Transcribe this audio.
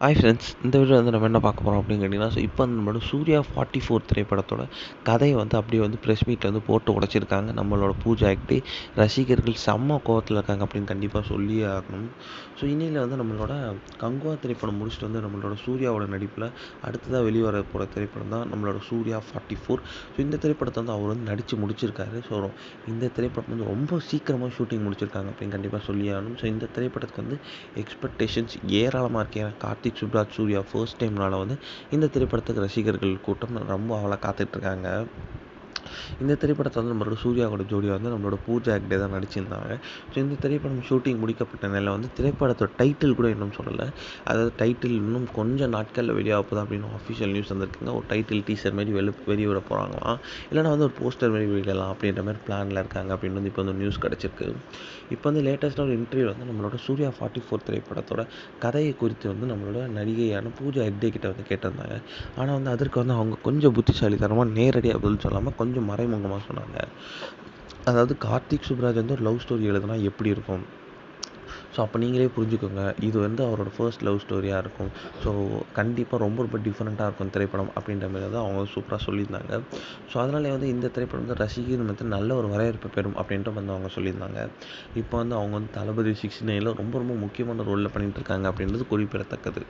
Hi friends, இந்த வீடியோவில் வந்து நம்ம என்ன பார்க்க போகிறோம் அப்படின்னு கேட்டிங்கன்னா, இப்போ நம்மளோட சூர்யா 44 திரைப்படத்தோட கதையை வந்து அப்படியே வந்து ப்ரெஸ் மீட்டில் வந்து போட்டு உடைச்சிருக்காங்க. நம்மளோட பூஜா ஹெக்டே ரசிகர்கள் செம்ம கோவத்தில் இருக்காங்க அப்படின்னு கண்டிப்பாக சொல்லியே ஆகணும். ஸோ இன்னில வந்து நம்மளோட கங்குவா திரைப்படம் முடிச்சுட்டு வந்து நம்மளோட சூர்யாவோட நடிப்பில் அடுத்ததாக வெளிவர போகிற திரைப்படம் தான் நம்மளோட சூர்யா 44. ஸோ இந்த திரைப்படத்தை வந்து அவர் வந்து நடித்து முடிச்சிருக்காரு. ஸோ இந்த திரைப்படம் வந்து ரொம்ப சீக்கிரமாக ஷூட்டிங் முடிச்சிருக்காங்க அப்படின்னு கண்டிப்பாக சொல்லியே ஆகணும். ஸோ இந்த திரைப்படத்துக்கு வந்து எக்ஸ்பெக்டேஷன்ஸ் ஏராளமாக இருக்கு. ஏன்னா கார்த்திக் சுப்ராஜ் சூர்யா ஃபர்ஸ்ட் டைம்னால வந்து இந்த திரைப்படத்துக்கு ரசிகர்கள் கூட்டம் ரொம்ப ஆவலாக காத்துட்ருக்காங்க. இந்த திரைப்படத்தை வந்து நம்மளோட சூர்யாவோட ஜோடியாக வந்து நம்மளோட பூஜா ஹெக்டே தான் நடிச்சிருந்தாங்க. ஸோ இந்த திரைப்படம் ஷூட்டிங் முடிக்கப்பட்ட நிலையில் வந்து திரைப்படத்தோட டைட்டில் கூட இன்னும் சொல்லலை. அதாவது டைட்டில் இன்னும் கொஞ்சம் நாட்களில் வெளியாக போகுது அப்படின்னு அஃபிஷியல் நியூஸ் வந்திருக்குங்க. ஒரு டைட்டில் டீசர் மாரி வெளியிட போகிறாங்களாம். இல்லைனா வந்து ஒரு போஸ்டர் மாரி வெளியிடலாம் அப்படின்ற மாதிரி பிளானில் இருக்காங்க அப்படின்னு வந்து இப்போ வந்து நியூஸ் கிடச்சிருக்கு. இப்போ வந்து லேட்டஸ்ட்டாக ஒரு இன்டர்வியூ வந்து நம்மளோட சூர்யா 44 திரைப்படத்தோட கதையை குறித்து வந்து நம்மளோட நடிகையான பூஜா ஹெக்டே கிட்ட வந்து கேட்டிருந்தாங்க. ஆனால் வந்து அதற்கு வந்து அவங்க கொஞ்சம் புத்திசாலித்தனமாக நேரடியாக பதில் சொல்லாமல் கொஞ்சம் மறைமுகமாக சொன்னாங்க. அதாவது கார்த்திக் சுப்ராஜ் வந்து ஒரு லவ் ஸ்டோரி எழுதுனா எப்படி இருக்கும், ஸோ அப்போ நீங்களே புரிஞ்சுக்கோங்க, இது வந்து அவரோட ஃபர்ஸ்ட் லவ் ஸ்டோரியாக இருக்கும். ஸோ கண்டிப்பாக ரொம்ப ரொம்ப டிஃப்ரெண்ட்டாக இருக்கும் திரைப்படம் அப்படின்ற மாதிரி தான் அவங்க சூப்பராக சொல்லியிருந்தாங்க. ஸோ அதனாலே வந்து இந்த திரைப்படம் வந்து ரசிகர்கள் வந்து நல்ல ஒரு வரவேற்பு பெறும் அப்படின்ட்டு வந்து அவங்க சொல்லியிருந்தாங்க. இப்போ வந்து அவங்க வந்து தளபதி 69ல் ரொம்ப ரொம்ப முக்கியமான ரோலில் பண்ணிகிட்டு இருக்காங்க அப்படின்றது குறிப்பிடத்தக்கது.